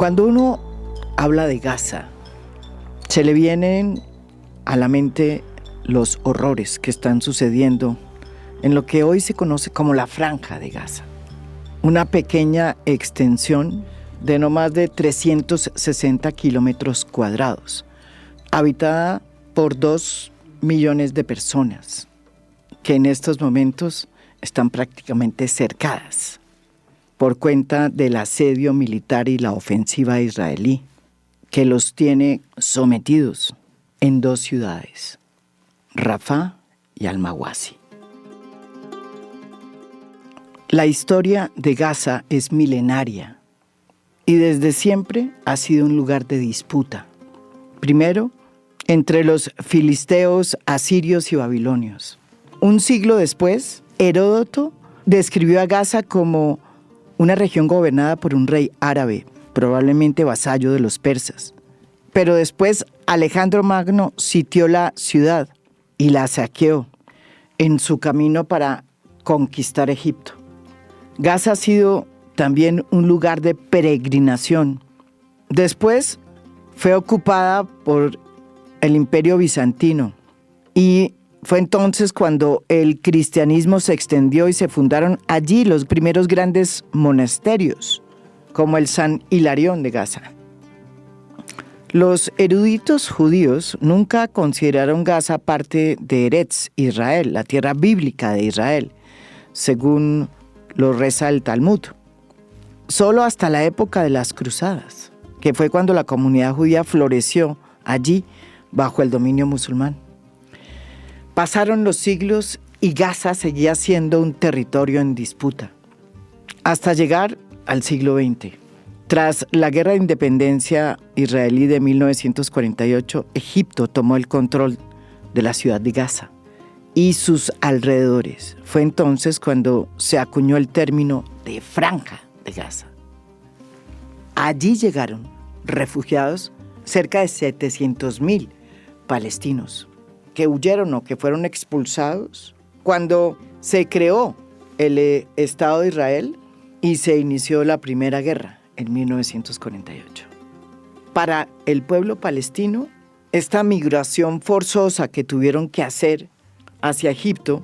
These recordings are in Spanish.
Cuando uno habla de Gaza, se le vienen a la mente los horrores que están sucediendo en lo que hoy se conoce como la Franja de Gaza. Una pequeña extensión de no más de 360 kilómetros cuadrados, habitada por 2 millones de personas, que en estos momentos están prácticamente cercadas por cuenta del asedio militar y la ofensiva israelí, que los tiene sometidos en 2 ciudades, Rafah y Al-Mawasi. La historia de Gaza es milenaria y desde siempre ha sido un lugar de disputa. Primero, entre los filisteos, asirios y babilonios. Un siglo después, Heródoto describió a Gaza como una región gobernada por un rey árabe, probablemente vasallo de los persas. Pero después Alejandro Magno sitió la ciudad y la saqueó en su camino para conquistar Egipto. Gaza ha sido también un lugar de peregrinación. Después fue ocupada por el Imperio Bizantino y fue entonces cuando el cristianismo se extendió y se fundaron allí los primeros grandes monasterios, como el San Hilarión de Gaza. Los eruditos judíos nunca consideraron Gaza parte de Eretz Israel, la tierra bíblica de Israel, según lo reza el Talmud. Solo hasta la época de las Cruzadas, que fue cuando la comunidad judía floreció allí bajo el dominio musulmán. Pasaron los siglos y Gaza seguía siendo un territorio en disputa, hasta llegar al siglo XX. Tras la Guerra de Independencia israelí de 1948, Egipto tomó el control de la ciudad de Gaza y sus alrededores. Fue entonces cuando se acuñó el término de Franja de Gaza. Allí llegaron refugiados cerca de 700,000 palestinos que huyeron o que fueron expulsados cuando se creó el Estado de Israel y se inició la Primera Guerra en 1948. Para el pueblo palestino, esta migración forzosa que tuvieron que hacer hacia Egipto,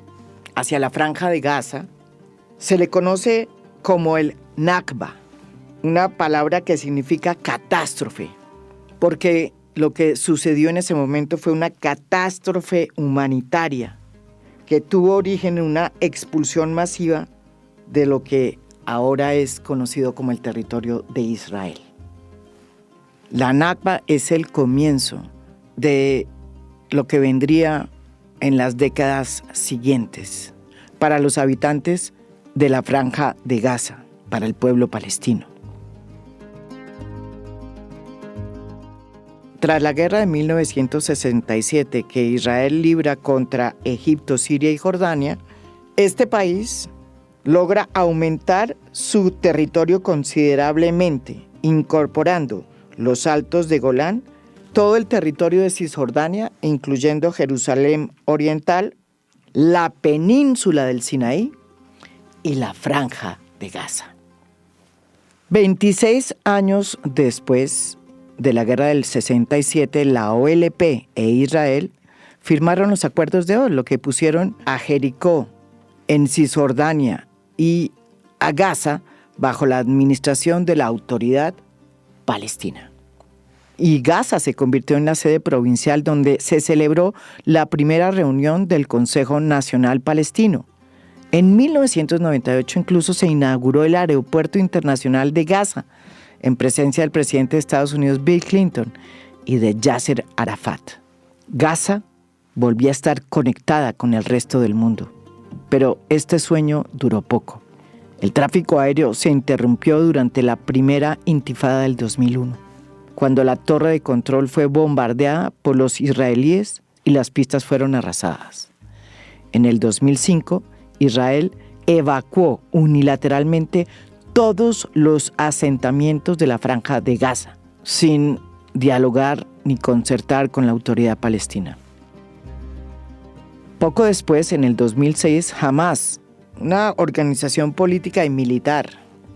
hacia la Franja de Gaza, se le conoce como el Nakba, una palabra que significa catástrofe, porque lo que sucedió en ese momento fue una catástrofe humanitaria que tuvo origen en una expulsión masiva de lo que ahora es conocido como el territorio de Israel. La Nakba es el comienzo de lo que vendría en las décadas siguientes para los habitantes de la Franja de Gaza, para el pueblo palestino. Tras la guerra de 1967 que Israel libra contra Egipto, Siria y Jordania, este país logra aumentar su territorio considerablemente, incorporando los Altos de Golán, todo el territorio de Cisjordania, incluyendo Jerusalén Oriental, la península del Sinaí y la Franja de Gaza. 26 años después de la guerra del 67, la OLP e Israel firmaron los acuerdos de Oslo que pusieron a Jericó en Cisjordania y a Gaza bajo la administración de la Autoridad Palestina. Y Gaza se convirtió en la sede provincial donde se celebró la primera reunión del Consejo Nacional Palestino. En 1998 incluso se inauguró el Aeropuerto Internacional de Gaza, en presencia del presidente de Estados Unidos, Bill Clinton, y de Yasser Arafat. Gaza volvía a estar conectada con el resto del mundo, pero este sueño duró poco. El tráfico aéreo se interrumpió durante la primera intifada del 2001. Cuando la torre de control fue bombardeada por los israelíes y las pistas fueron arrasadas. En el 2005, Israel evacuó unilateralmente todos los asentamientos de la Franja de Gaza, sin dialogar ni concertar con la autoridad palestina. Poco después, en el 2006, Hamas, una organización política y militar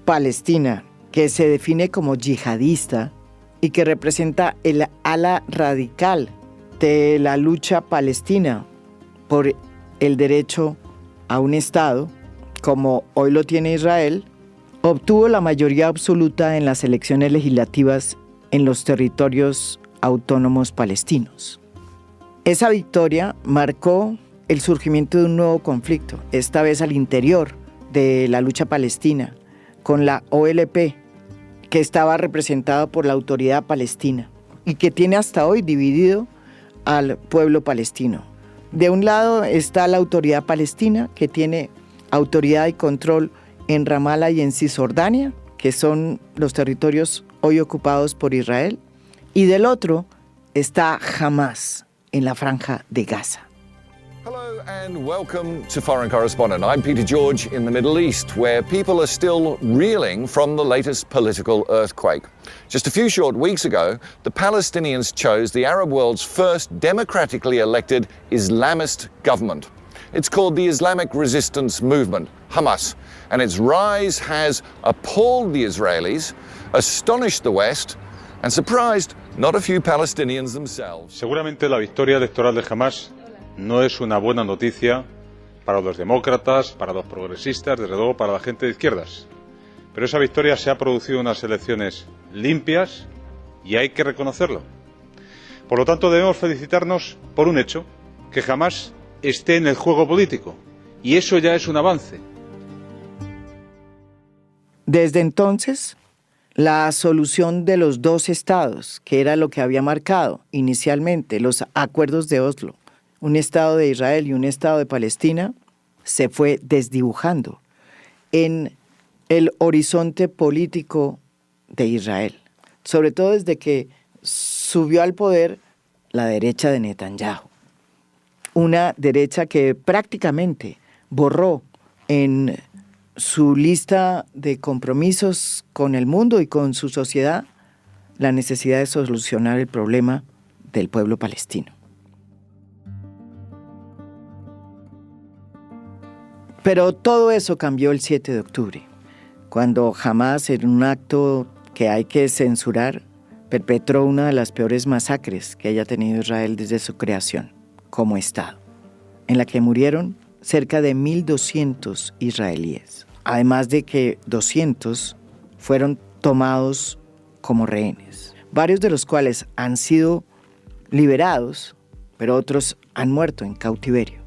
palestina, que se define como yihadista y que representa el ala radical de la lucha palestina por el derecho a un Estado, como hoy lo tiene Israel, obtuvo la mayoría absoluta en las elecciones legislativas en los territorios autónomos palestinos. Esa victoria marcó el surgimiento de un nuevo conflicto, esta vez al interior de la lucha palestina, con la OLP, que estaba representada por la Autoridad Palestina y que tiene hasta hoy dividido al pueblo palestino. De un lado está la Autoridad Palestina, que tiene autoridad y control en Ramallah y en Cisjordania, que son los territorios hoy ocupados por Israel, y del otro está Hamas en la Franja de Gaza. Hello and welcome to Foreign Correspondent. I'm Peter George in the Middle East, where people are still reeling from the latest political earthquake. Just a few short weeks ago, the Palestinians chose the Arab world's first democratically elected Islamist government. It's called the Islamic Resistance Movement, Hamas, and its rise has appalled the Israelis, astonished the West, and surprised not a few Palestinians themselves. Seguramente la victoria electoral de Hamas no es una buena noticia para los demócratas, para los progresistas, desde luego para la gente de izquierdas. Pero esa victoria se ha producido en unas elecciones limpias y hay que reconocerlo. Por lo tanto, debemos felicitarnos por un hecho, que Hamas esté en el juego político, y eso ya es un avance. Desde entonces, la solución de los dos estados, que era lo que había marcado inicialmente los acuerdos de Oslo, un estado de Israel y un estado de Palestina, se fue desdibujando en el horizonte político de Israel, sobre todo desde que subió al poder la derecha de Netanyahu, una derecha que prácticamente borró en su lista de compromisos con el mundo y con su sociedad la necesidad de solucionar el problema del pueblo palestino. Pero todo eso cambió el 7 de octubre, cuando Hamas, en un acto que hay que censurar, perpetró una de las peores masacres que haya tenido Israel desde su creación como Estado, en la que murieron cerca de 1.200 israelíes, además de que 200 fueron tomados como rehenes, varios de los cuales han sido liberados, pero otros han muerto en cautiverio.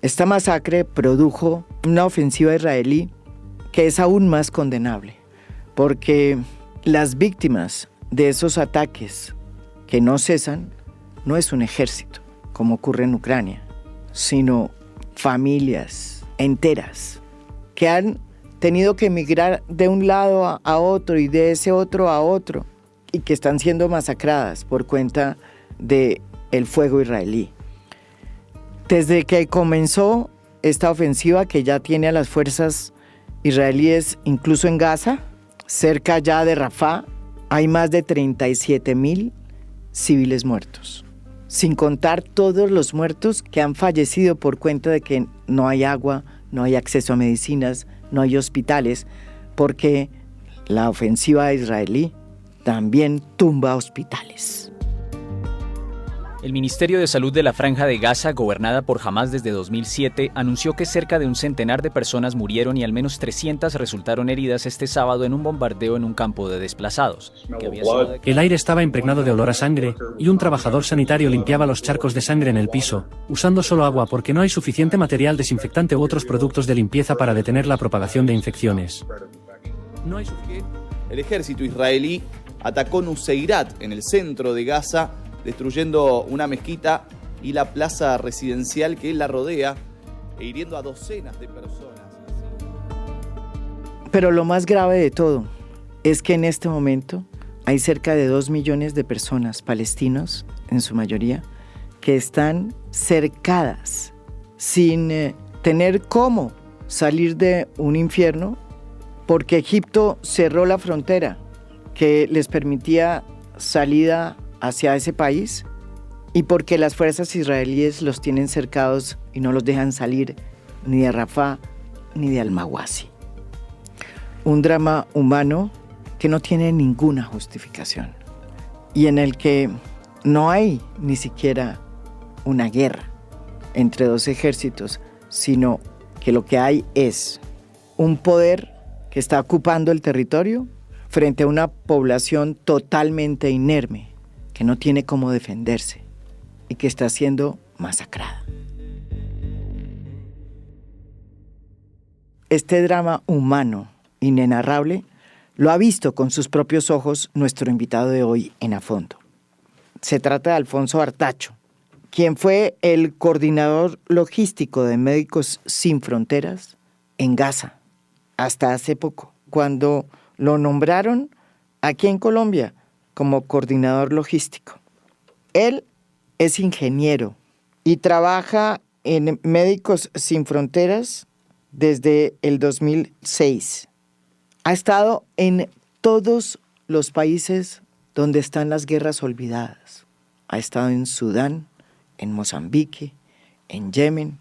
Esta masacre produjo una ofensiva israelí que es aún más condenable, porque las víctimas de esos ataques que no cesan no es un ejército, como ocurre en Ucrania, sino familias enteras que han tenido que emigrar de un lado a otro y de ese otro a otro y que están siendo masacradas por cuenta del fuego israelí. Desde que comenzó esta ofensiva, que ya tiene a las fuerzas israelíes incluso en Gaza, cerca ya de Rafah, hay más de 37,000 civiles muertos, sin contar todos los muertos que han fallecido por cuenta de que no hay agua, no hay acceso a medicinas, no hay hospitales, porque la ofensiva israelí también tumba hospitales. El Ministerio de Salud de la Franja de Gaza, gobernada por Hamas desde 2007, anunció que cerca de un centenar de personas murieron y al menos 300 resultaron heridas este sábado en un bombardeo en un campo de desplazados. El aire estaba impregnado de olor a sangre y un trabajador sanitario limpiaba los charcos de sangre en el piso, usando solo agua porque no hay suficiente material desinfectante u otros productos de limpieza para detener la propagación de infecciones. El ejército israelí atacó Nuseirat, en el centro de Gaza, destruyendo una mezquita y la plaza residencial que la rodea e hiriendo a docenas de personas. Pero lo más grave de todo es que en este momento hay cerca de 2 millones de personas, palestinos en su mayoría, que están cercadas sin tener cómo salir de un infierno, porque Egipto cerró la frontera que les permitía salida hacia ese país y porque las fuerzas israelíes los tienen cercados y no los dejan salir ni de Rafah ni de Al-Mawasi. Un drama humano que no tiene ninguna justificación y en el que no hay ni siquiera una guerra entre dos ejércitos, sino que lo que hay es un poder que está ocupando el territorio frente a una población totalmente inerme, que no tiene cómo defenderse y que está siendo masacrada. Este drama humano inenarrable lo ha visto con sus propios ojos nuestro invitado de hoy en A Fondo. Se trata de Alfonso Artacho, quien fue el coordinador logístico de Médicos Sin Fronteras en Gaza, hasta hace poco, cuando lo nombraron aquí en Colombia como coordinador logístico. Él es ingeniero y trabaja en Médicos Sin Fronteras desde el 2006. Ha estado en todos los países donde están las guerras olvidadas. Ha estado en Sudán, en Mozambique, en Yemen,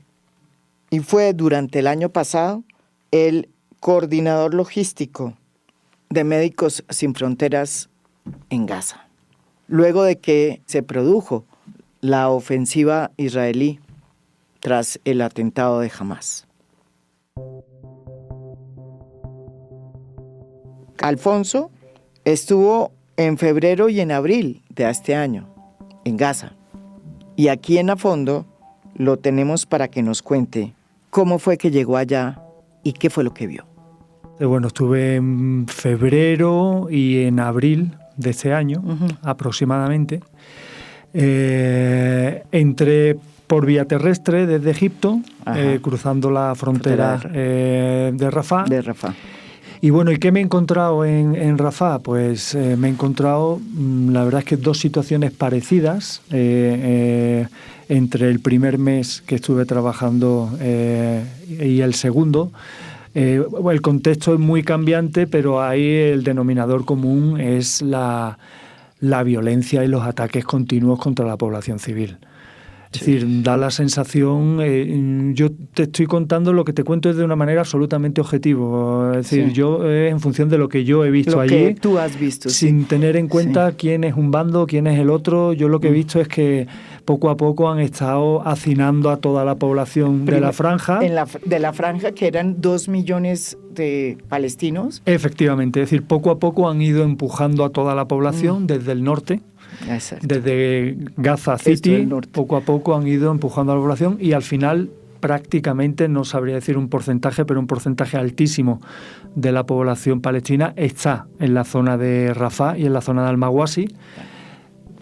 y fue durante el año pasado el coordinador logístico de Médicos Sin Fronteras en Gaza, luego de que se produjo la ofensiva israelí tras el atentado de Hamás. Alfonso estuvo en febrero y en abril de este año en Gaza. Y aquí en A Fondo lo tenemos para que nos cuente cómo fue que llegó allá y qué fue lo que vio. Bueno, estuve en febrero y en abril de este año, aproximadamente. Entré por vía terrestre desde Egipto, cruzando la frontera de Rafah. Y bueno, ¿y qué me he encontrado en Rafah? Pues me he encontrado, la verdad es que dos situaciones parecidas entre el primer mes que estuve trabajando y el segundo. El contexto es muy cambiante, pero ahí el denominador común es la violencia y los ataques continuos contra la población civil. Es decir, da la sensación, yo te estoy contando lo que te cuento es de una manera absolutamente objetiva. Es decir, yo en función de lo que yo he visto allí, que tú has visto, sin tener en cuenta quién es un bando, quién es el otro, yo lo que he visto es que poco a poco han estado hacinando a toda la población de la franja. De la franja, que eran 2 millones de palestinos. Efectivamente, es decir, poco a poco han ido empujando a toda la población desde el norte. Exacto. Desde Gaza City, poco a poco han ido empujando a la población y al final prácticamente, no sabría decir un porcentaje, pero un porcentaje altísimo de la población palestina está en la zona de Rafah y en la zona de Al-Mawasi,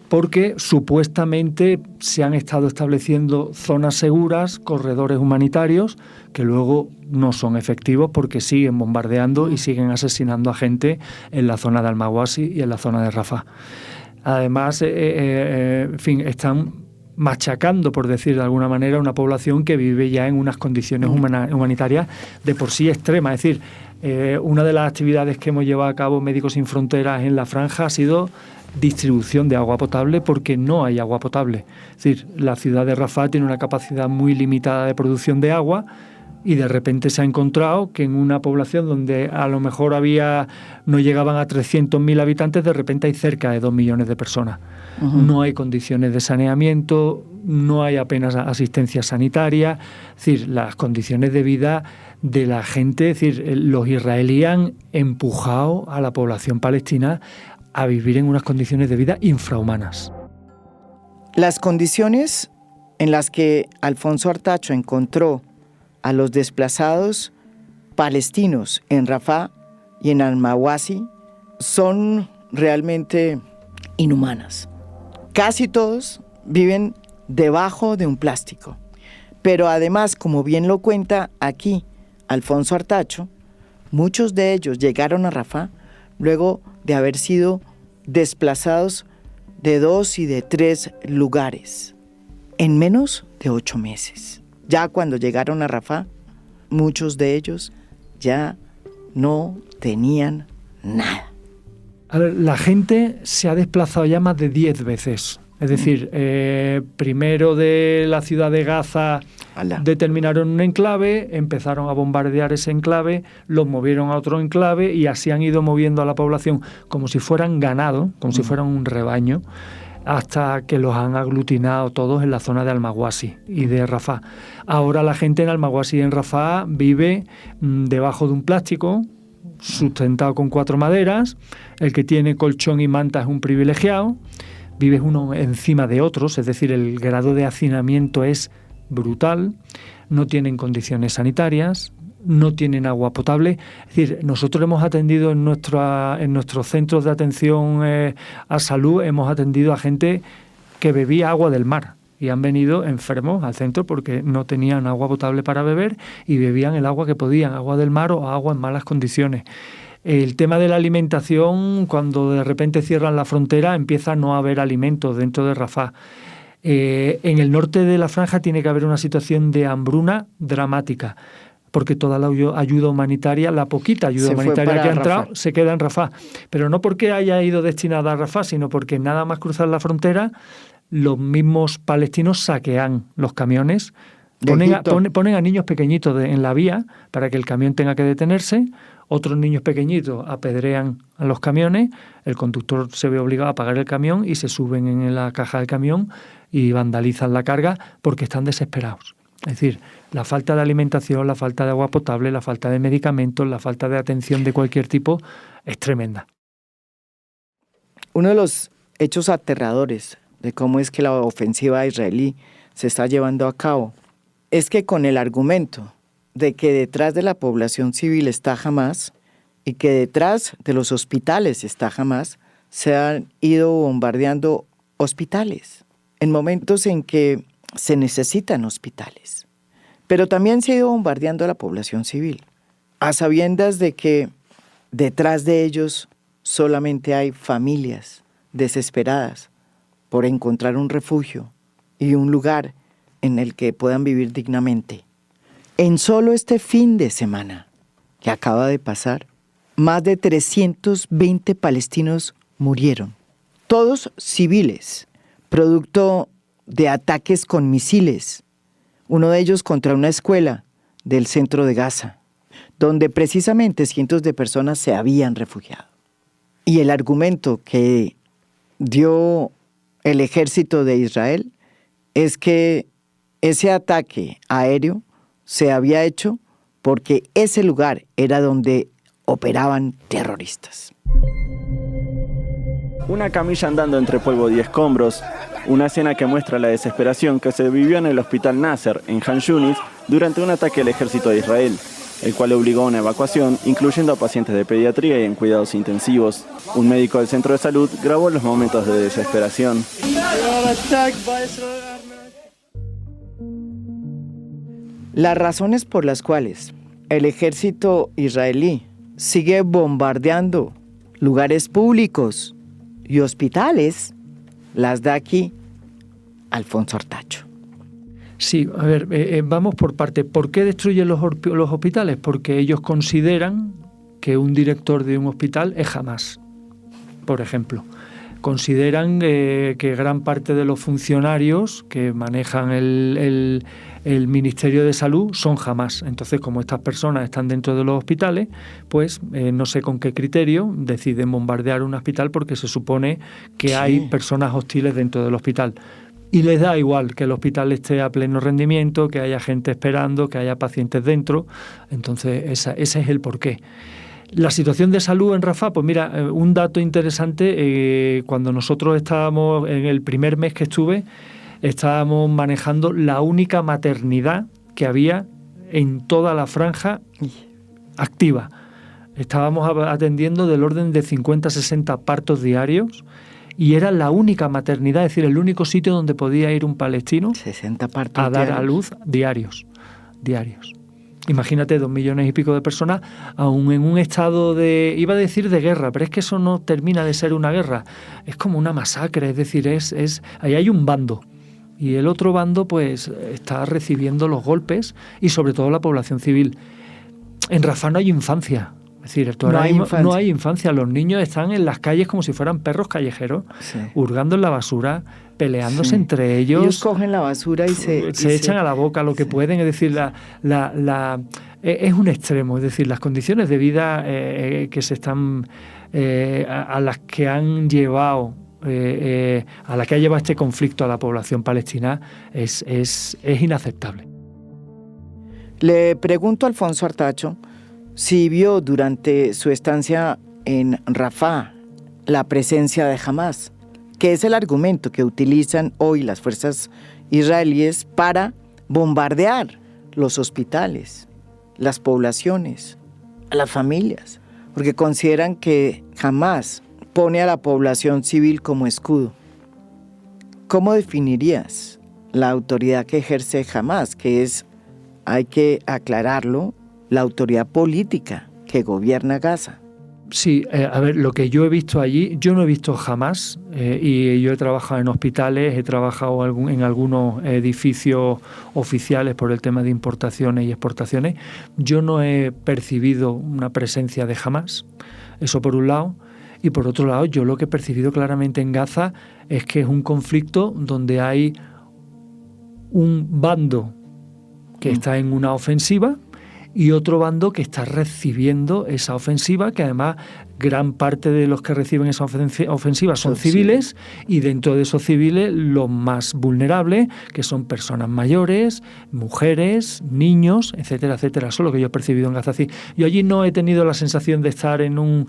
porque supuestamente se han estado estableciendo zonas seguras, corredores humanitarios, que luego no son efectivos porque siguen bombardeando y siguen asesinando a gente en la zona de Al-Mawasi y en la zona de Rafah. Además, en fin, están machacando, por decir de alguna manera, una población que vive ya en unas condiciones humanitarias de por sí extremas. Es decir, una de las actividades que hemos llevado a cabo Médicos Sin Fronteras en la franja ha sido distribución de agua potable porque no hay agua potable. Es decir, la ciudad de Rafah tiene una capacidad muy limitada de producción de agua y de repente se ha encontrado que en una población donde a lo mejor no llegaban a 300.000 habitantes, de repente hay cerca de 2 millones de personas. No hay condiciones de saneamiento, no hay apenas asistencia sanitaria. Es decir, las condiciones de vida de la gente, es decir, los israelíes han empujado a la población palestina a vivir en unas condiciones de vida infrahumanas. Las condiciones en las que Alfonso Artacho encontró a los desplazados palestinos en Rafah y en Al-Mawasi son realmente inhumanas. Casi todos viven debajo de un plástico, pero además, como bien lo cuenta aquí Alfonso Artacho, muchos de ellos llegaron a Rafah luego de haber sido desplazados de 2 y de 3 lugares en menos de 8 meses. Ya cuando llegaron a Rafah, muchos de ellos ya no tenían nada. A ver, la gente se ha desplazado ya más de 10 veces. Es decir, primero de la ciudad de Gaza determinaron un enclave, empezaron a bombardear ese enclave, los movieron a otro enclave y así han ido moviendo a la población como si fueran ganado, como si fueran un rebaño, hasta que los han aglutinado todos en la zona de Al-Mawasi y de Rafah. Ahora la gente en Al-Mawasi y en Rafah vive debajo de un plástico, sustentado con 4 maderas. El que tiene colchón y manta es un privilegiado. Vives uno encima de otros, es decir, el grado de hacinamiento es brutal. No tienen condiciones sanitarias, no tienen agua potable. Es decir, nosotros hemos atendido en nuestros centros de atención a salud, hemos atendido a gente que bebía agua del mar y han venido enfermos al centro porque no tenían agua potable para beber y bebían el agua que podían, agua del mar o agua en malas condiciones. El tema de la alimentación, cuando de repente cierran la frontera, empieza a no haber alimentos dentro de Rafah. En el norte de la franja tiene que haber una situación de hambruna dramática, porque toda la ayuda humanitaria, la poquita ayuda humanitaria que ha entrado, se queda en Rafah. Pero no porque haya ido destinada a Rafah, sino porque nada más cruzar la frontera, los mismos palestinos saquean los camiones, ponen a niños pequeñitos en la vía para que el camión tenga que detenerse, otros niños pequeñitos apedrean a los camiones, el conductor se ve obligado a pagar el camión y se suben en la caja del camión y vandalizan la carga porque están desesperados. Es decir, la falta de alimentación, la falta de agua potable, la falta de medicamentos, la falta de atención de cualquier tipo es tremenda. Uno de los hechos aterradores de cómo es que la ofensiva israelí se está llevando a cabo es que con el argumento de que detrás de la población civil está Hamás y que detrás de los hospitales está Hamás, se han ido bombardeando hospitales en momentos en que se necesitan hospitales. Pero también se ha ido bombardeando a la población civil, a sabiendas de que detrás de ellos solamente hay familias desesperadas por encontrar un refugio y un lugar en el que puedan vivir dignamente. En solo este fin de semana que acaba de pasar, más de 320 palestinos murieron, todos civiles, producto de ataques con misiles, uno de ellos contra una escuela del centro de Gaza, donde precisamente cientos de personas se habían refugiado. Y el argumento que dio el ejército de Israel es que ese ataque aéreo se había hecho porque ese lugar era donde operaban terroristas. Una camilla andando entre polvo y escombros, una escena que muestra la desesperación que se vivió en el hospital Nasser, en Han Yunis, durante un ataque del ejército de Israel, el cual obligó a una evacuación, incluyendo a pacientes de pediatría y en cuidados intensivos. Un médico del centro de salud grabó los momentos de desesperación. Las razones por las cuales el ejército israelí sigue bombardeando lugares públicos y hospitales las da aquí Alfonso Artacho. Sí, a ver, vamos por parte. ¿Por qué destruyen los hospitales? Porque ellos consideran que un director de un hospital es Hamás, por ejemplo. Consideran que gran parte de los funcionarios que manejan el Ministerio de Salud son Hamás. Entonces, como estas personas están dentro de los hospitales, pues no sé con qué criterio deciden bombardear un hospital porque se supone que hay personas hostiles dentro del hospital. Y les da igual que el hospital esté a pleno rendimiento, que haya gente esperando, que haya pacientes dentro. Entonces, ese es el porqué. La situación de salud en Rafah, pues mira, un dato interesante, cuando nosotros estábamos, en el primer mes que estuve, estábamos manejando la única maternidad que había en toda la franja activa. Estábamos atendiendo del orden de 50-60 partos diarios y era la única maternidad, es decir, el único sitio donde podía ir un palestino 60 partos a dar diarios. a luz diarios. Imagínate 2 millones y pico de personas, aún en un estado de, iba a decir de guerra, pero es que eso no termina de ser una guerra, es como una masacre, es decir, ahí hay un bando y el otro bando pues está recibiendo los golpes y sobre todo la población civil. En Rafah no hay infancia, Es decir, No hay infancia. Los niños están en las calles como si fueran perros callejeros, hurgando en la basura, peleándose entre ellos. Ellos cogen la basura y se echan a la boca lo que pueden. Es decir, es un extremo. Es decir, las condiciones de vida que se están a las que han llevado a la que ha llevado este conflicto a la población palestina es inaceptable. Le pregunto a Alfonso Artacho si vio durante su estancia en Rafah la presencia de Hamás, que es el argumento que utilizan hoy las fuerzas israelíes para bombardear los hospitales, las poblaciones, a las familias, porque consideran que Hamás pone a la población civil como escudo. ¿Cómo definirías la autoridad que ejerce Hamás, que es, hay que aclararlo, la autoridad política que gobierna Gaza? Sí, a ver, lo que yo he visto allí, yo no he visto jamás, y yo he trabajado en hospitales, he trabajado en algunos edificios oficiales por el tema de importaciones y exportaciones. Yo no he percibido una presencia de Hamás, eso por un lado. Y por otro lado, yo lo que he percibido claramente en Gaza es que es un conflicto donde hay un bando que está en una ofensiva y otro bando que está recibiendo esa ofensiva, que además gran parte de los que reciben esa ofensiva son civiles, y dentro de esos civiles los más vulnerables, que son personas mayores, mujeres, niños, etcétera, etcétera. Eso es lo que yo he percibido en Gaza. Yo allí no he tenido la sensación de estar en un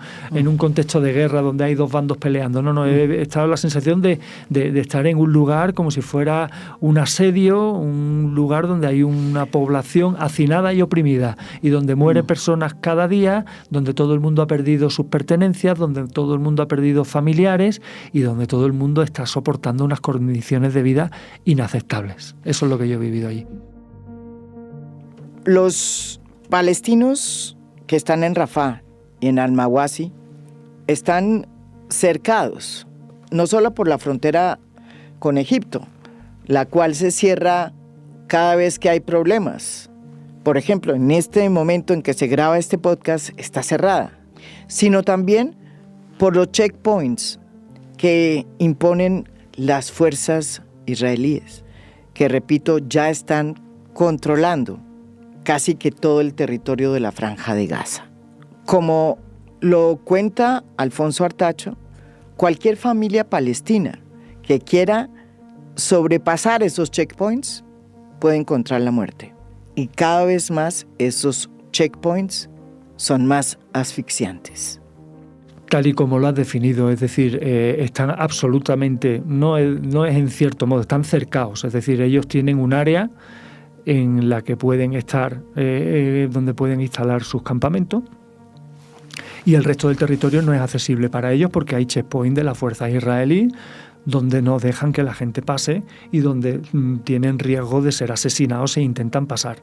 contexto de guerra donde hay dos bandos peleando. No, he estado la sensación de estar en un lugar como si fuera un asedio, un lugar donde hay una población hacinada y oprimida, y donde mueren personas cada día, donde todo el mundo ha perdido sus pertenencias, donde todo el mundo ha perdido familiares y donde todo el mundo está soportando unas condiciones de vida inaceptables. Eso es lo que yo he vivido allí. Los palestinos que están en Rafah y en Al-Mawasi están cercados, no solo por la frontera con Egipto, la cual se cierra cada vez que hay problemas. Por ejemplo, en este momento en que se graba este podcast está cerrada, sino también por los checkpoints que imponen las fuerzas israelíes, que, repito, ya están controlando casi que todo el territorio de la Franja de Gaza. Como lo cuenta Alfonso Artacho, cualquier familia palestina que quiera sobrepasar esos checkpoints puede encontrar la muerte. Y cada vez más esos checkpoints son más asfixiantes. Tal y como lo has definido, es decir, están absolutamente, no es en cierto modo, están cercados, es decir, ellos tienen un área en la que pueden estar, donde pueden instalar sus campamentos, y el resto del territorio no es accesible para ellos porque hay checkpoint de las fuerzas israelíes donde no dejan que la gente pase y donde tienen riesgo de ser asesinados e intentan pasar.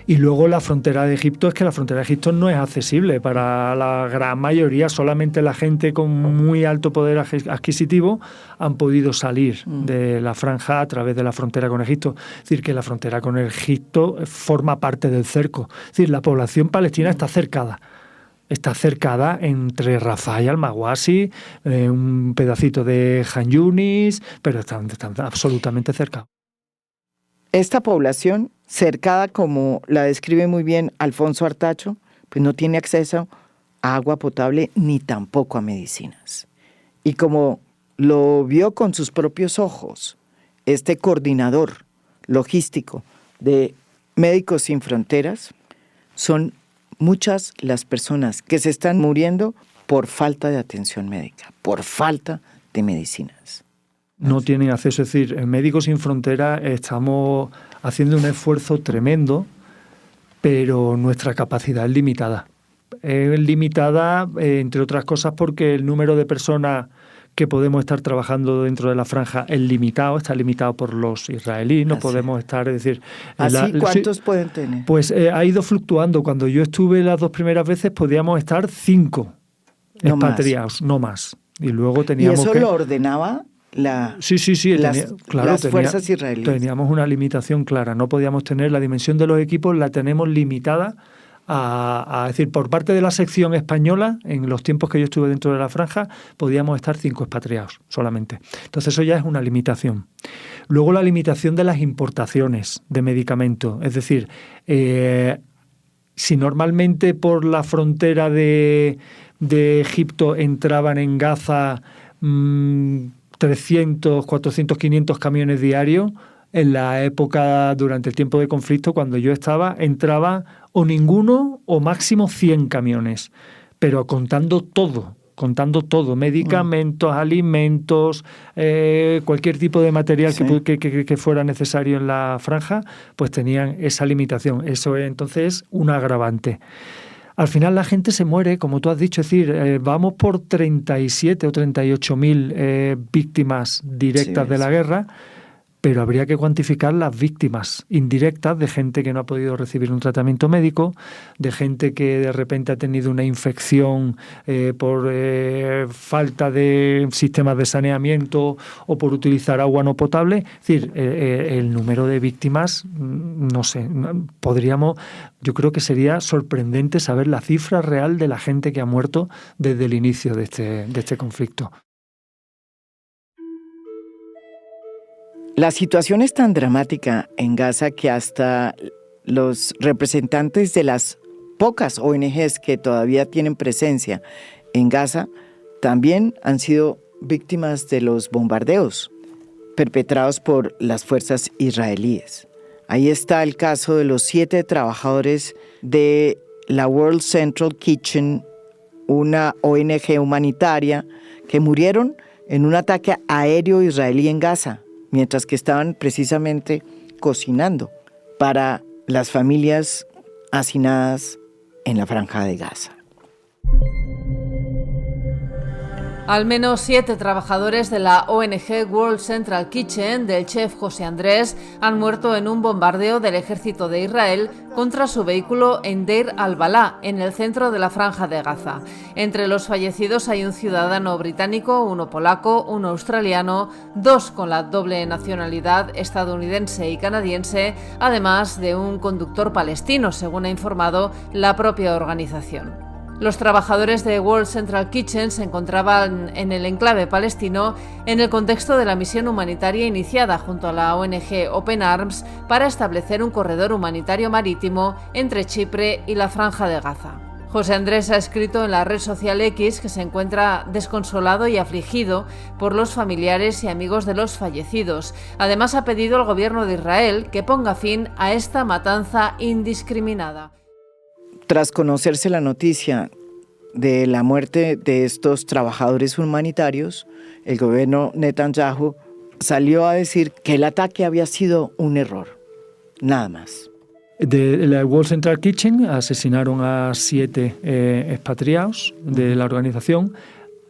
Y luego la frontera de Egipto, es que la frontera de Egipto no es accesible para la gran mayoría, solamente la gente con muy alto poder adquisitivo han podido salir de la franja a través de la frontera con Egipto. Es decir, que la frontera con Egipto forma parte del cerco. Es decir, la población palestina está cercada. Está cercada entre Rafah y Al-Mawasi, un pedacito de Han Yunis, pero están absolutamente cerca. Esta población, cercada como la describe muy bien Alfonso Artacho, pues no tiene acceso a agua potable ni tampoco a medicinas. Y como lo vio con sus propios ojos este coordinador logístico de Médicos Sin Fronteras, son muchas las personas que se están muriendo por falta de atención médica, por falta de medicinas. No tienen acceso, es decir, en Médicos Sin Fronteras estamos haciendo un esfuerzo tremendo, pero nuestra capacidad es limitada. Es limitada, entre otras cosas, porque el número de personas que podemos estar trabajando dentro de la franja es limitado, está limitado por los israelíes, no podemos estar, es decir... ¿Así cuántos pueden tener? Pues ha ido fluctuando. Cuando yo estuve las 2 primeras veces podíamos estar 5 expatriados, no más. Y luego teníamos ¿Y eso lo ordenaba las fuerzas israelíes? Teníamos una limitación clara, no podíamos tener, la dimensión de los equipos la tenemos limitada a decir, por parte de la sección española, en los tiempos que yo estuve dentro de la franja, podíamos estar 5 expatriados solamente. Entonces eso ya es una limitación. Luego la limitación de las importaciones de medicamentos. Es decir, si normalmente por la frontera de Egipto entraban en Gaza 300, 400, 500 camiones diarios, en la época, durante el tiempo de conflicto, cuando yo estaba, entraba o ninguno o máximo 100 camiones, pero contando todo, medicamentos, alimentos, cualquier tipo de material que fuera necesario en la franja, pues tenían esa limitación. Eso es entonces un agravante. Al final la gente se muere, como tú has dicho, es decir, vamos por 37 o 38.000 víctimas directas de la guerra, pero habría que cuantificar las víctimas indirectas de gente que no ha podido recibir un tratamiento médico, de gente que de repente ha tenido una infección por falta de sistemas de saneamiento o por utilizar agua no potable. Es decir, el número de víctimas, no sé, yo creo que sería sorprendente saber la cifra real de la gente que ha muerto desde el inicio de este conflicto. La situación es tan dramática en Gaza que hasta los representantes de las pocas ONGs que todavía tienen presencia en Gaza también han sido víctimas de los bombardeos perpetrados por las fuerzas israelíes. Ahí está el caso de los 7 trabajadores de la World Central Kitchen, una ONG humanitaria, que murieron en un ataque aéreo israelí en Gaza, mientras que estaban precisamente cocinando para las familias hacinadas en la Franja de Gaza. Al menos 7 trabajadores de la ONG World Central Kitchen del chef José Andrés han muerto en un bombardeo del ejército de Israel contra su vehículo en Deir al-Balá, en el centro de la Franja de Gaza. Entre los fallecidos hay un ciudadano británico, uno polaco, uno australiano, 2 con la doble nacionalidad estadounidense y canadiense, además de un conductor palestino, según ha informado la propia organización. Los trabajadores de World Central Kitchen se encontraban en el enclave palestino en el contexto de la misión humanitaria iniciada junto a la ONG Open Arms para establecer un corredor humanitario marítimo entre Chipre y la Franja de Gaza. José Andrés ha escrito en la red social X que se encuentra desconsolado y afligido por los familiares y amigos de los fallecidos. Además, ha pedido al gobierno de Israel que ponga fin a esta matanza indiscriminada. Tras conocerse la noticia de la muerte de estos trabajadores humanitarios, el gobierno Netanyahu salió a decir que el ataque había sido un error, nada más. De la World Central Kitchen asesinaron a 7 expatriados de la organización.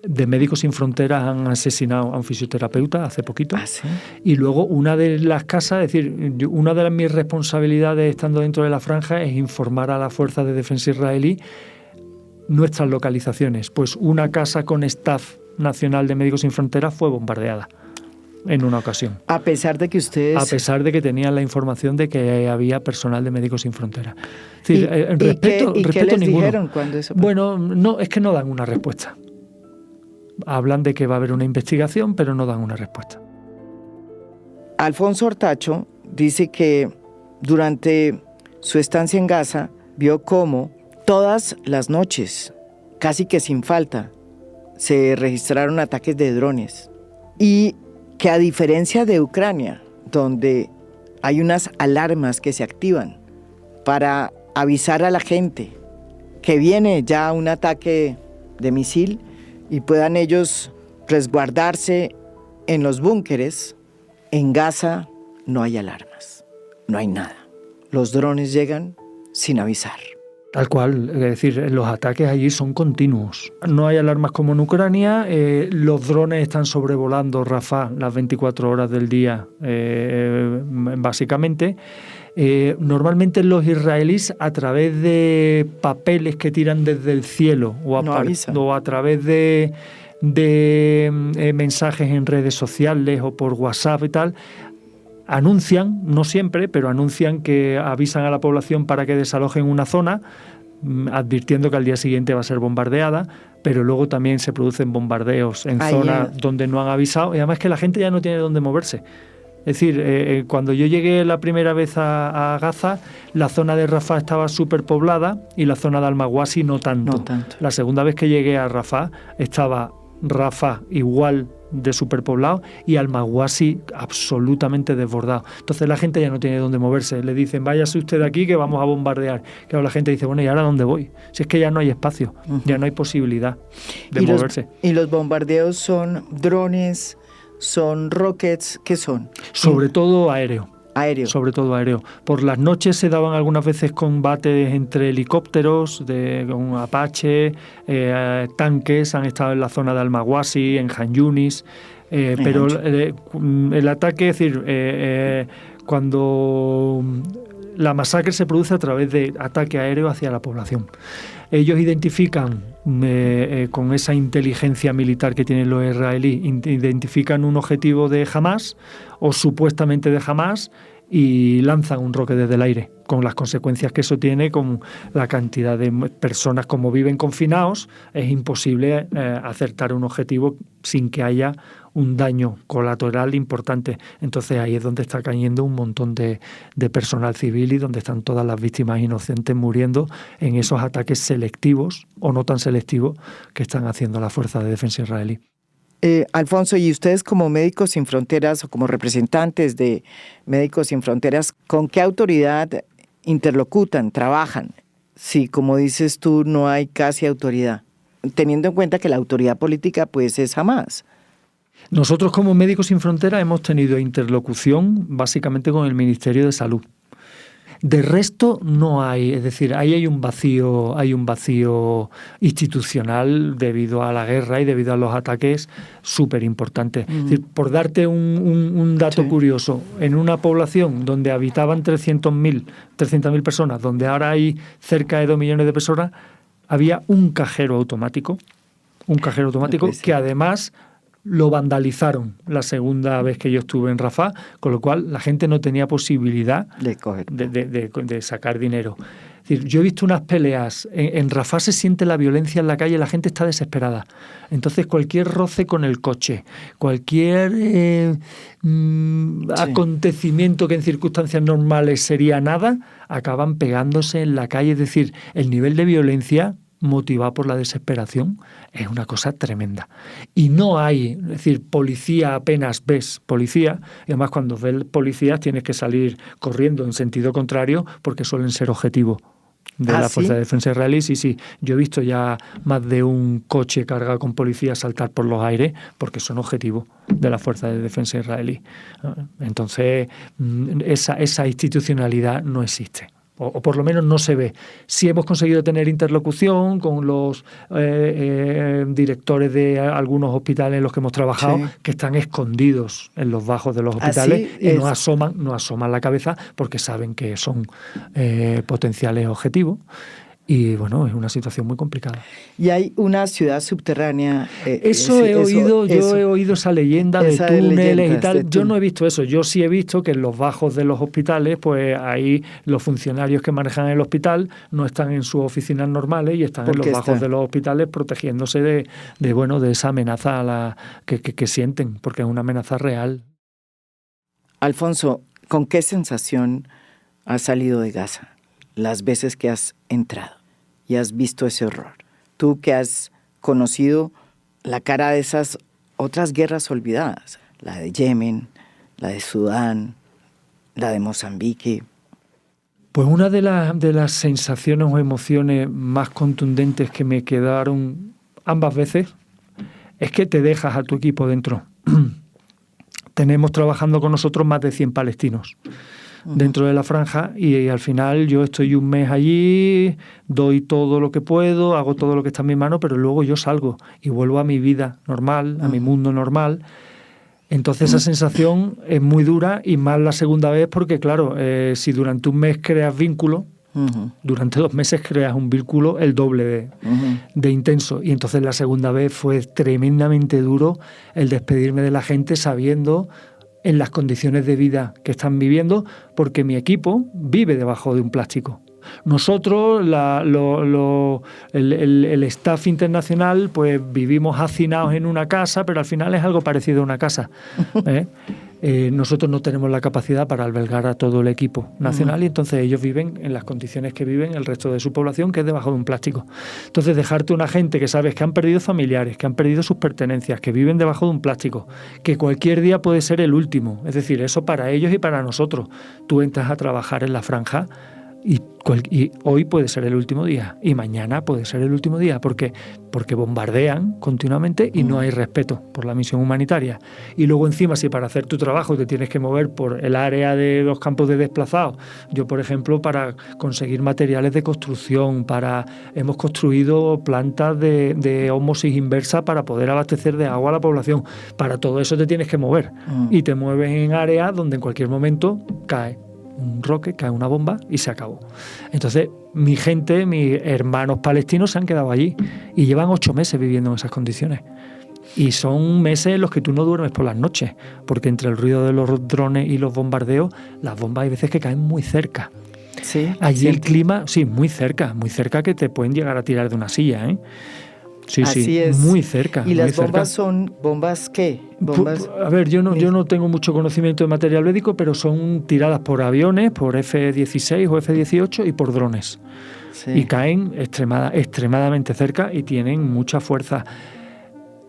De Médicos Sin Fronteras han asesinado a un fisioterapeuta hace poquito. ¿Ah, sí? Y luego una de las casas, es decir, una de mis responsabilidades estando dentro de la franja es informar a la Fuerza de Defensa israelí nuestras localizaciones. Pues una casa con staff nacional de Médicos Sin Fronteras fue bombardeada en una ocasión. A pesar de que ustedes... A pesar de que tenían la información de que había personal de Médicos Sin Fronteras. Es decir, respeto ¿qué les ninguno. dijeron cuando eso pasó? Bueno, no, es que no dan una respuesta. Hablan de que va a haber una investigación, pero no dan una respuesta. Alfonso Ortacho dice que durante su estancia en Gaza vio cómo todas las noches, casi que sin falta, se registraron ataques de drones y que a diferencia de Ucrania, donde hay unas alarmas que se activan para avisar a la gente que viene ya un ataque de misil y puedan ellos resguardarse en los búnkeres, en Gaza no hay alarmas, no hay nada. Los drones llegan sin avisar. Tal cual, es decir, los ataques allí son continuos. No hay alarmas como en Ucrania, los drones están sobrevolando Rafah las 24 horas del día, básicamente. Normalmente los israelíes, a través de papeles que tiran desde el cielo o a través de mensajes en redes sociales o por WhatsApp y tal, anuncian, no siempre, pero anuncian que avisan a la población para que desalojen una zona advirtiendo que al día siguiente va a ser bombardeada, pero luego también se producen bombardeos en zonas donde no han avisado, y además que la gente ya no tiene dónde moverse. Es decir, cuando yo llegué la primera vez a Gaza, la zona de Rafah estaba súper poblada y la zona de Al-Mawasi no tanto. La segunda vez que llegué a Rafah, estaba Rafah igual de superpoblado y Al-Mawasi absolutamente desbordado. Entonces la gente ya no tiene dónde moverse. Le dicen, váyase usted de aquí que vamos a bombardear. Claro, la gente dice, bueno, ¿y ahora dónde voy? Si es que ya no hay espacio, ya no hay posibilidad de moverse. ¿Y los bombardeos son drones, son rockets? ¿Qué son? Sobre todo aéreo. Sobre todo aéreo. Por las noches se daban algunas veces combates entre helicópteros, con Apache, tanques han estado en la zona de Al-Mawasi, en Han Yunis, pero el ataque, es decir, cuando la masacre se produce a través de ataque aéreo hacia la población. Ellos identifican, con esa inteligencia militar que tienen los israelíes, identifican un objetivo de Hamas o supuestamente de Hamas y lanzan un roque desde el aire, con las consecuencias que eso tiene, con la cantidad de personas como viven confinados. Es imposible acertar un objetivo sin que haya un daño colateral importante. Entonces ahí es donde está cayendo un montón de personal civil y donde están todas las víctimas inocentes muriendo en esos ataques selectivos o no tan selectivos que están haciendo la Fuerza de Defensa israelí. Alfonso, y ustedes como Médicos Sin Fronteras o como representantes de Médicos Sin Fronteras, ¿con qué autoridad interlocutan, trabajan? Si, como dices tú, no hay casi autoridad, teniendo en cuenta que la autoridad política pues es Hamas. Nosotros como Médicos Sin Fronteras hemos tenido interlocución básicamente con el Ministerio de Salud. De resto no hay, es decir, ahí hay un vacío institucional debido a la guerra y debido a los ataques súper importantes. Es decir, por darte un dato curioso, en una población donde habitaban 300.000 personas, donde ahora hay cerca de 2 millones de personas, había un cajero automático que además lo vandalizaron la segunda vez que yo estuve en Rafah, con lo cual la gente no tenía posibilidad de sacar dinero. Es decir, yo he visto unas peleas, en Rafah se siente la violencia en la calle, la gente está desesperada. Entonces cualquier roce con el coche, cualquier acontecimiento que en circunstancias normales sería nada, acaban pegándose en la calle. Es decir, el nivel de violencia motivada por la desesperación es una cosa tremenda. Y no hay, es decir, policía, apenas ves policía, y además cuando ves policías tienes que salir corriendo en sentido contrario porque suelen ser objetivo de la Fuerza de Defensa israelí. Sí, yo he visto ya más de un coche cargado con policías saltar por los aires porque son objetivo de la Fuerza de Defensa israelí. Entonces, esa institucionalidad no existe. O por lo menos no se ve. Sí hemos conseguido tener interlocución con los directores de algunos hospitales en los que hemos trabajado, que están escondidos en los bajos de los hospitales y no asoman la cabeza porque saben que son potenciales objetivos. Y bueno, es una situación muy complicada. Y hay una ciudad subterránea. Yo he oído esa leyenda de túneles y tal. Yo no he visto eso. Yo sí he visto que en los bajos de los hospitales, pues ahí los funcionarios que manejan el hospital no están en sus oficinas normales y están en los bajos de los hospitales protegiéndose de esa amenaza que sienten, porque es una amenaza real. Alfonso, ¿con qué sensación has salido de Gaza las veces que has entrado y has visto ese horror? Tú que has conocido la cara de esas otras guerras olvidadas, la de Yemen, la de Sudán, la de Mozambique. Pues una de las sensaciones o emociones más contundentes que me quedaron ambas veces es que te dejas a tu equipo dentro. Tenemos trabajando con nosotros más de 100 palestinos dentro de la franja y al final yo estoy un mes allí, doy todo lo que puedo, hago todo lo que está en mi mano, pero luego yo salgo y vuelvo a mi vida normal, a mi mundo normal. Entonces esa sensación es muy dura y más la segunda vez porque claro, si durante un mes creas vínculo, durante 2 meses creas un vínculo el doble de intenso. Y entonces la segunda vez fue tremendamente duro el despedirme de la gente sabiendo en las condiciones de vida que están viviendo, porque mi equipo vive debajo de un plástico. Nosotros, el staff internacional, pues vivimos hacinados en una casa, pero al final es algo parecido a una casa. Nosotros no tenemos la capacidad para albergar a todo el equipo nacional y entonces ellos viven en las condiciones que viven el resto de su población, que es debajo de un plástico. Entonces dejarte una gente que sabes que han perdido familiares, que han perdido sus pertenencias, que viven debajo de un plástico, que cualquier día puede ser el último. Es decir, eso para ellos y para nosotros. Tú entras a trabajar en la franja y hoy puede ser el último día y mañana puede ser el último día porque bombardean continuamente y no hay respeto por la misión humanitaria. Y luego encima, si para hacer tu trabajo te tienes que mover por el área de los campos de desplazados, yo por ejemplo para conseguir materiales de construcción, hemos construido plantas de ósmosis inversa para poder abastecer de agua a la población, para todo eso te tienes que mover y te mueves en áreas donde en cualquier momento cae un roque, cae una bomba y se acabó. Entonces, mi gente, mis hermanos palestinos se han quedado allí y llevan 8 meses viviendo en esas condiciones. Y son meses en los que tú no duermes por las noches, porque entre el ruido de los drones y los bombardeos, las bombas hay veces que caen muy cerca. Sí, allí el clima, sí, muy cerca que te pueden llegar a tirar de una silla, ¿eh? Sí, así sí, es. muy cerca. ¿Y las bombas son bombas qué? ¿Bombas? A ver, yo no tengo mucho conocimiento de material bélico, pero son tiradas por aviones, por F-16 o F-18 y por drones. Sí. Y caen extremadamente cerca y tienen mucha fuerza.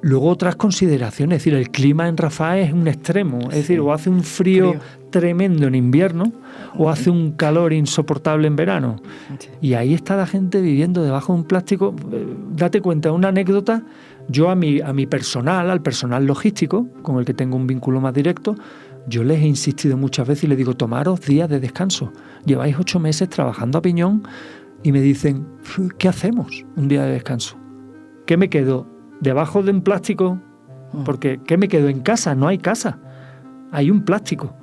Luego otras consideraciones, es decir, el clima en Rafah es un extremo, es decir, o hace un frío tremendo en invierno o hace un calor insoportable en verano. Y ahí está la gente viviendo debajo de un plástico. Date cuenta, una anécdota, yo a mi personal, al personal logístico, con el que tengo un vínculo más directo, yo les he insistido muchas veces y les digo, tomaros días de descanso. Lleváis 8 meses trabajando a piñón y me dicen, ¿qué hacemos un día de descanso? ¿Qué me quedo? ¿Debajo de un plástico? Porque ¿qué me quedo en casa? No hay casa. Hay un plástico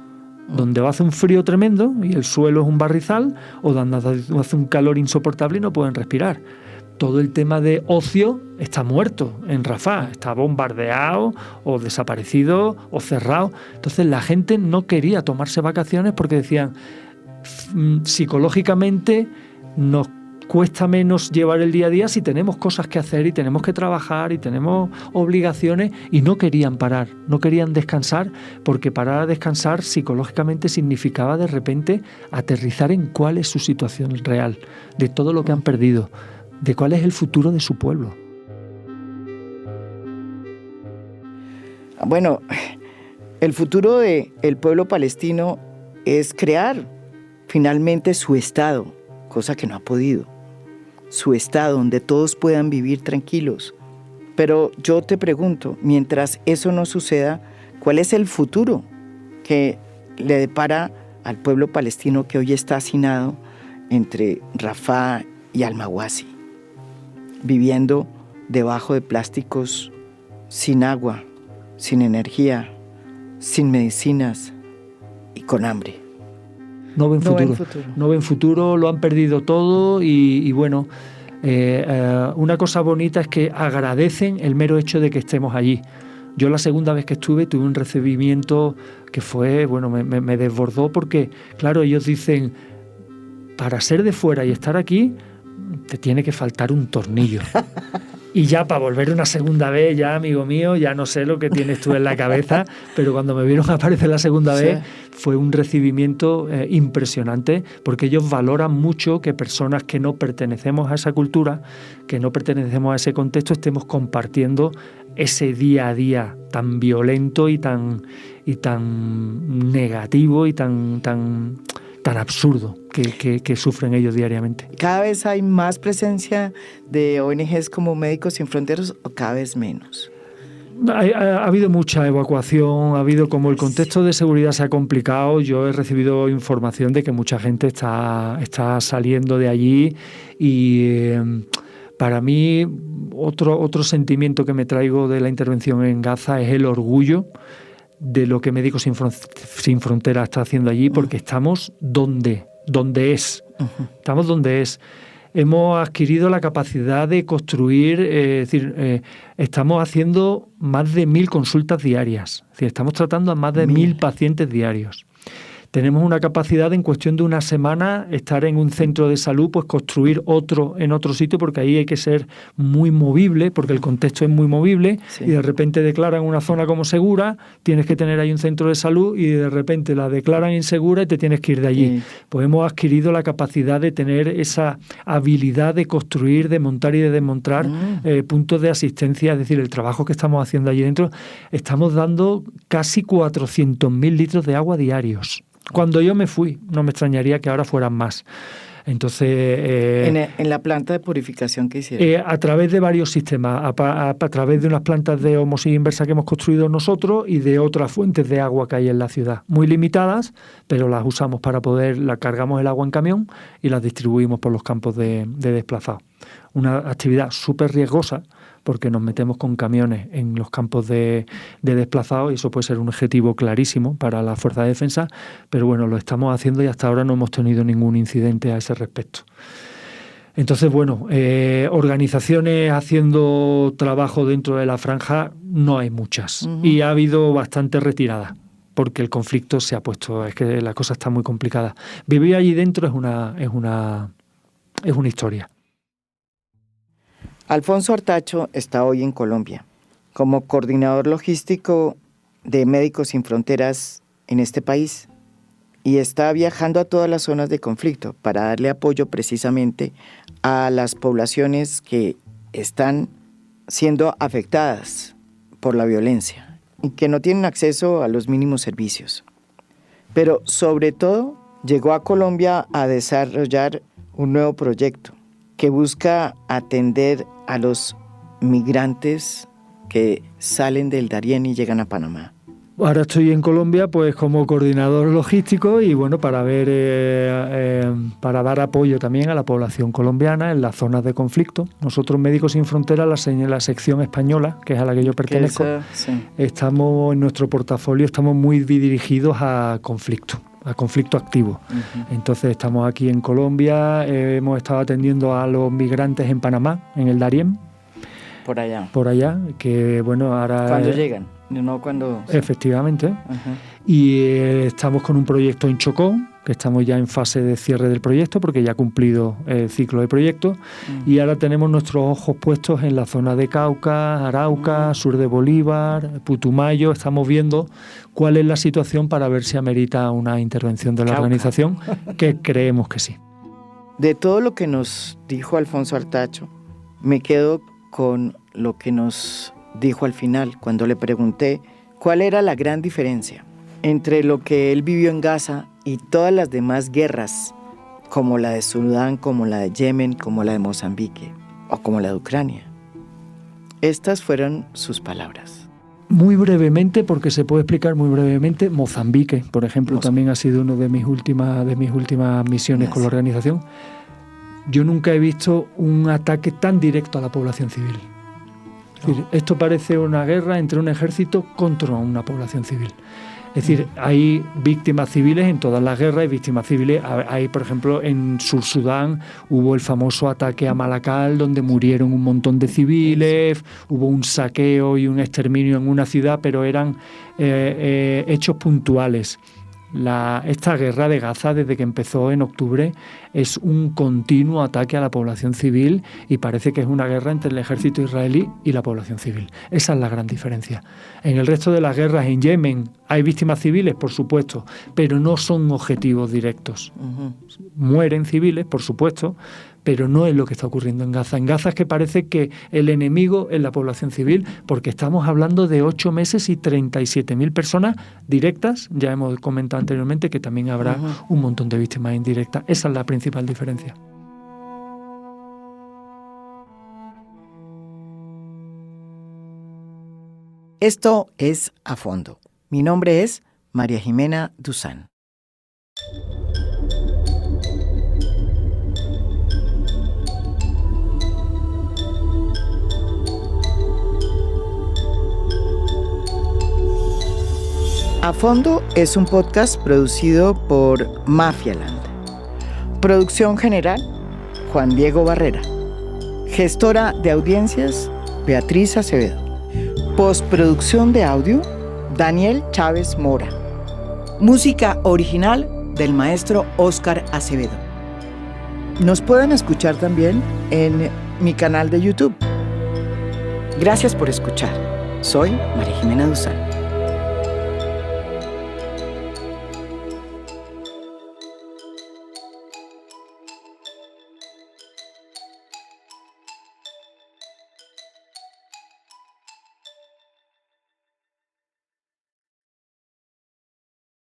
donde hace un frío tremendo y el suelo es un barrizal o donde hace un calor insoportable y no pueden respirar. Todo el tema de ocio está muerto en Rafah, está bombardeado o desaparecido o cerrado. Entonces la gente no quería tomarse vacaciones porque decían, psicológicamente nos cuesta menos llevar el día a día si tenemos cosas que hacer y tenemos que trabajar y tenemos obligaciones, y no querían parar, no querían descansar, porque parar a descansar psicológicamente significaba de repente aterrizar en cuál es su situación real, de todo lo que han perdido, de cuál es el futuro de su pueblo. Bueno, el futuro del pueblo palestino es crear finalmente su Estado, cosa que no ha podido. Su Estado donde todos puedan vivir tranquilos. Pero yo te pregunto, mientras eso no suceda, ¿cuál es el futuro que le depara al pueblo palestino que hoy está hacinado entre Rafah y Al-Mawasi, viviendo debajo de plásticos, sin agua, sin energía, sin medicinas y con hambre? No ven futuro, lo han perdido todo y bueno, una cosa bonita es que agradecen el mero hecho de que estemos allí. Yo la segunda vez que estuve tuve un recibimiento que fue, bueno, me desbordó porque, claro, ellos dicen, para ser de fuera y estar aquí, te tiene que faltar un tornillo. Y ya para volver una segunda vez, ya, amigo mío, ya no sé lo que tienes tú en la cabeza, pero cuando me vieron aparecer la segunda vez fue un recibimiento impresionante, porque ellos valoran mucho que personas que no pertenecemos a esa cultura, que no pertenecemos a ese contexto, estemos compartiendo ese día a día tan violento y tan negativo y tan absurdo que sufren ellos diariamente. ¿Cada vez hay más presencia de ONGs como Médicos Sin Fronteras o cada vez menos? Ha habido mucha evacuación, ha habido, como el contexto de seguridad se ha complicado, yo he recibido información de que mucha gente está saliendo de allí y para mí otro sentimiento que me traigo de la intervención en Gaza es el orgullo de lo que Médicos Sin Fronteras está haciendo allí, porque estamos donde es. Estamos donde es. Hemos adquirido la capacidad de construir, estamos haciendo más de 1.000 consultas diarias. Es decir, estamos tratando a más de 1.000 pacientes diarios. tenemos una capacidad de, en cuestión de una semana, estar en un centro de salud, pues construir otro en otro sitio, porque ahí hay que ser muy movible, porque el contexto es muy movible, sí. Y de repente declaran una zona como segura, tienes que tener ahí un centro de salud y de repente la declaran insegura y te tienes que ir de allí. Sí. Pues hemos adquirido la capacidad de tener esa habilidad de construir, de montar y de desmontar puntos de asistencia, es decir, el trabajo que estamos haciendo allí dentro, estamos dando casi 400.000 litros de agua diarios. Cuando yo me fui, no me extrañaría que ahora fueran más. Entonces, ¿En la planta de purificación que hicieron? A través de varios sistemas, a través de unas plantas de ósmosis inversa que hemos construido nosotros y de otras fuentes de agua que hay en la ciudad. Muy limitadas, pero las usamos para cargamos el agua en camión y las distribuimos por los campos de desplazados. Una actividad súper riesgosa, porque nos metemos con camiones en los campos de desplazados y eso puede ser un objetivo clarísimo para la Fuerza de Defensa, pero bueno, lo estamos haciendo y hasta ahora no hemos tenido ningún incidente a ese respecto. Entonces, bueno, organizaciones haciendo trabajo dentro de la franja no hay muchas y ha habido bastante retirada porque el conflicto se ha puesto, es que la cosa está muy complicada. Vivir allí dentro es una historia. Alfonso Artacho está hoy en Colombia como coordinador logístico de Médicos Sin Fronteras en este país y está viajando a todas las zonas de conflicto para darle apoyo precisamente a las poblaciones que están siendo afectadas por la violencia y que no tienen acceso a los mínimos servicios. Pero sobre todo llegó a Colombia a desarrollar un nuevo proyecto que busca atender a los migrantes que salen del Darién y llegan a Panamá. Ahora estoy en Colombia pues como coordinador logístico y bueno, para dar apoyo también a la población colombiana en las zonas de conflicto. Nosotros Médicos Sin Fronteras, la sección española, que es a la que yo pertenezco, estamos en nuestro portafolio, estamos muy dirigidos a conflicto activo. Entonces estamos aquí en Colombia, hemos estado atendiendo a los migrantes en Panamá, en el Darién. Por allá, que bueno, ahora... ¿Cuándo llegan? No cuando... Efectivamente. Y estamos con un proyecto en Chocó, que estamos ya en fase de cierre del proyecto, porque ya ha cumplido el ciclo de proyecto. Y ahora tenemos nuestros ojos puestos en la zona de Cauca, Arauca, sur de Bolívar, Putumayo. Estamos viendo cuál es la situación para ver si amerita una intervención de la organización, que creemos que sí. De todo lo que nos dijo Alfonso Artacho, me quedo con lo que nos dijo al final, cuando le pregunté cuál era la gran diferencia entre lo que él vivió en Gaza y todas las demás guerras, como la de Sudán, como la de Yemen, como la de Mozambique o como la de Ucrania. Estas fueron sus palabras. Muy brevemente, porque se puede explicar muy brevemente, Mozambique, por ejemplo, también ha sido una de mis últimas misiones con la organización. Yo nunca he visto un ataque tan directo a la población civil. Es decir, esto parece una guerra entre un ejército contra una población civil. Es decir, hay víctimas civiles en todas las guerras, hay víctimas civiles. Hay, por ejemplo, en Sur Sudán hubo el famoso ataque a Malakal, donde murieron un montón de civiles, hubo un saqueo y un exterminio en una ciudad, pero eran hechos puntuales. Esta guerra de Gaza, desde que empezó en octubre, es un continuo ataque a la población civil y parece que es una guerra entre el ejército israelí y la población civil. Esa es la gran diferencia. En el resto de las guerras, en Yemen, hay víctimas civiles, por supuesto, pero no son objetivos directos. Mueren civiles, por supuesto, pero no es lo que está ocurriendo en Gaza. En Gaza es que parece que el enemigo es la población civil, porque estamos hablando de 8 meses y 37.000 personas directas. Ya hemos comentado anteriormente que también habrá un montón de víctimas indirectas. Esa es la principal diferencia. Esto es A Fondo. Mi nombre es María Jimena Duzán. A Fondo es un podcast producido por Mafialand. Producción general, Juan Diego Barrera. Gestora de audiencias, Beatriz Acevedo. Postproducción de audio, Daniel Chávez Mora. Música original del maestro Óscar Acevedo. Nos pueden escuchar también en mi canal de YouTube. Gracias por escuchar. Soy María Jimena Duzán.